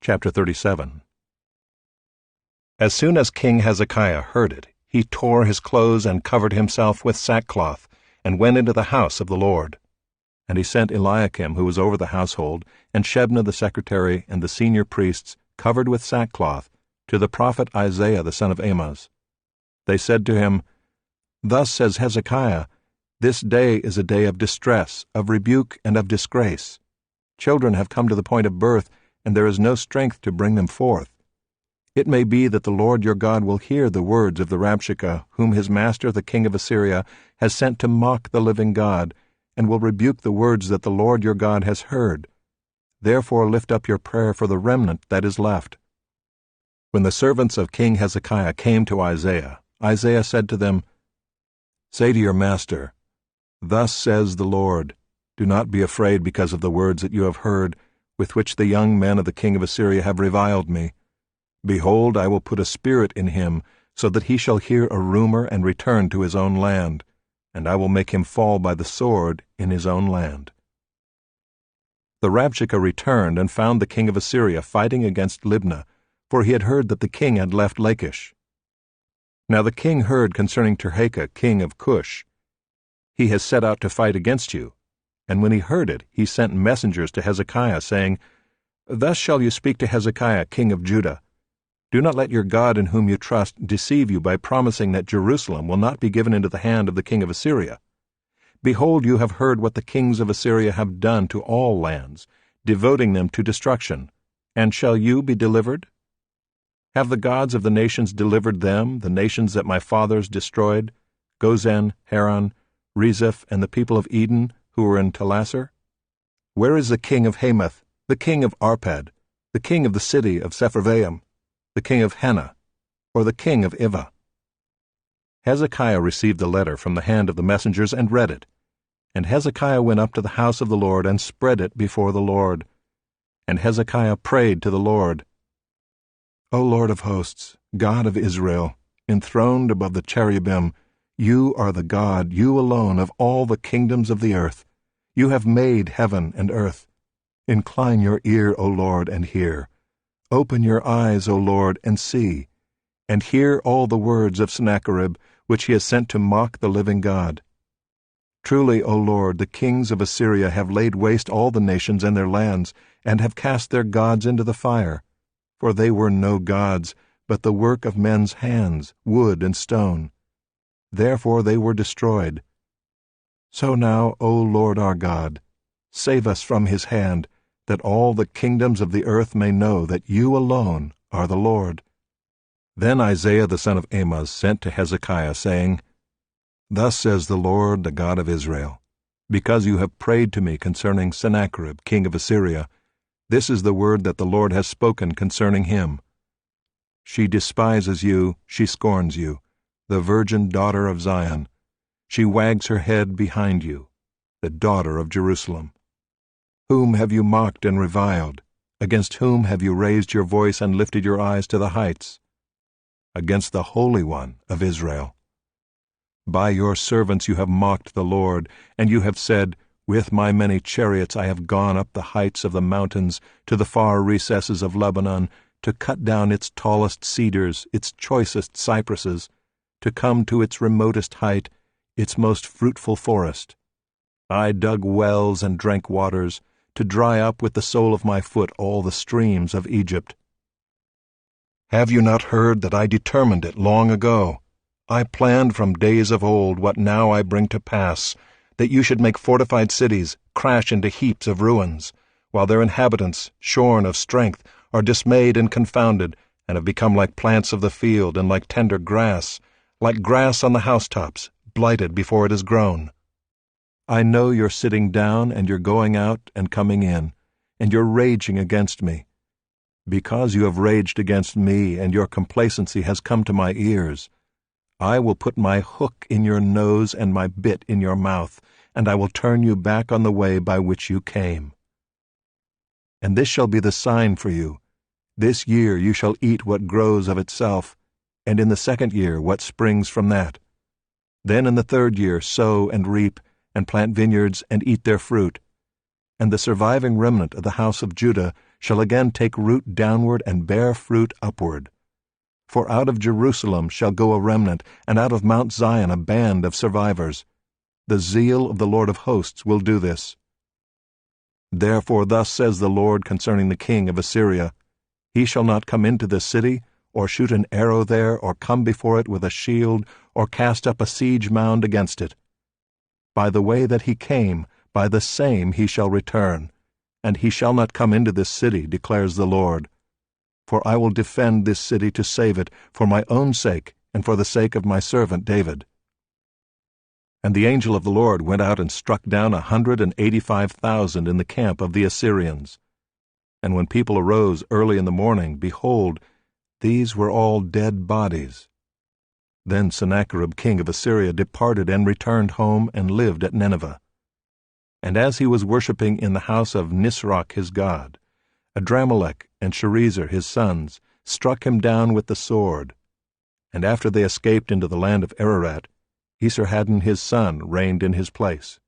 Chapter 37. As soon as King Hezekiah heard it, he tore his clothes and covered himself with sackcloth, and went into the house of the Lord. And he sent Eliakim, who was over the household, and Shebna the secretary, and the senior priests, covered with sackcloth, to the prophet Isaiah the son of Amoz. They said to him, Thus says Hezekiah, This day is a day of distress, of rebuke, and of disgrace. Children have come to the point of birth, and there is no strength to bring them forth. It may be that the Lord your God will hear the words of the Rabshakeh, whom his master the king of Assyria has sent to mock the living God, and will rebuke the words that the Lord your God has heard. Therefore lift up your prayer for the remnant that is left. When the servants of King Hezekiah came to Isaiah, Isaiah said to them, Say to your master, Thus says the Lord, Do not be afraid because of the words that you have heard, with which the young men of the king of Assyria have reviled me. Behold, I will put a spirit in him, so that he shall hear a rumor and return to his own land, and I will make him fall by the sword in his own land. The Rabshakeh returned and found the king of Assyria fighting against Libnah, for he had heard that the king had left Lachish. Now the king heard concerning Tirhakah, king of Cush. He has set out to fight against you. And when he heard it, he sent messengers to Hezekiah, saying, Thus shall you speak to Hezekiah, king of Judah. Do not let your God in whom you trust deceive you by promising that Jerusalem will not be given into the hand of the king of Assyria. Behold, you have heard what the kings of Assyria have done to all lands, devoting them to destruction. And shall you be delivered? Have the gods of the nations delivered them, the nations that my fathers destroyed, Gozen, Haran, Rezeph, and the people of Eden, who were in Telassar? Where is the king of Hamath, the king of Arpad, the king of the city of Sepharvaim, the king of Hena, or the king of Ivah? Hezekiah received the letter from the hand of the messengers and read it. And Hezekiah went up to the house of the Lord and spread it before the Lord. And Hezekiah prayed to the Lord, O Lord of hosts, God of Israel, enthroned above the cherubim, you are the God, you alone, of all the kingdoms of the earth. You have made heaven and earth. Incline your ear, O Lord, and hear. Open your eyes, O Lord, and see, and hear all the words of Sennacherib, which he has sent to mock the living God. Truly, O Lord, the kings of Assyria have laid waste all the nations and their lands, and have cast their gods into the fire. For they were no gods, but the work of men's hands, wood and stone. Therefore they were destroyed. So now, O Lord our God, save us from his hand, that all the kingdoms of the earth may know that you alone are the Lord. Then Isaiah the son of Amoz sent to Hezekiah, saying, Thus says the Lord, the God of Israel, because you have prayed to me concerning Sennacherib, king of Assyria, this is the word that the Lord has spoken concerning him. She despises you, she scorns you, the virgin daughter of Zion. She wags her head behind you, the daughter of Jerusalem. Whom have you mocked and reviled? Against whom have you raised your voice and lifted your eyes to the heights? Against the Holy One of Israel. By your servants you have mocked the Lord, and you have said, With my many chariots I have gone up the heights of the mountains, to the far recesses of Lebanon, to cut down its tallest cedars, its choicest cypresses, to come to its remotest height, its most fruitful forest. I dug wells and drank waters, to dry up with the sole of my foot all the streams of Egypt. Have you not heard that I determined it long ago? I planned from days of old what now I bring to pass, that you should make fortified cities crash into heaps of ruins, while their inhabitants, shorn of strength, are dismayed and confounded, and have become like plants of the field and like tender grass, like grass on the housetops, blighted before it is grown. I know you're sitting down and you're going out and coming in, and you're raging against me. Because you have raged against me and your complacency has come to my ears, I will put my hook in your nose and my bit in your mouth, and I will turn you back on the way by which you came. And this shall be the sign for you. This year you shall eat what grows of itself, and in the second year what springs from that. Then in the third year sow and reap, and plant vineyards and eat their fruit. And the surviving remnant of the house of Judah shall again take root downward and bear fruit upward. For out of Jerusalem shall go a remnant, and out of Mount Zion a band of survivors. The zeal of the Lord of hosts will do this. Therefore thus says the Lord concerning the king of Assyria, He shall not come into this city, or shoot an arrow there, or come before it with a shield, or cast up a siege mound against it. By the way that he came, by the same he shall return, and he shall not come into this city, declares the Lord. For I will defend this city to save it, for my own sake, and for the sake of my servant David. And the angel of the Lord went out and struck down 185,000 in the camp of the Assyrians. And when people arose early in the morning, behold, these were all dead bodies. Then Sennacherib king of Assyria departed and returned home and lived at Nineveh. And as he was worshipping in the house of Nisroch his god, Adramelech and Sharezer his sons struck him down with the sword. And after they escaped into the land of Ararat, Esarhaddon his son reigned in his place.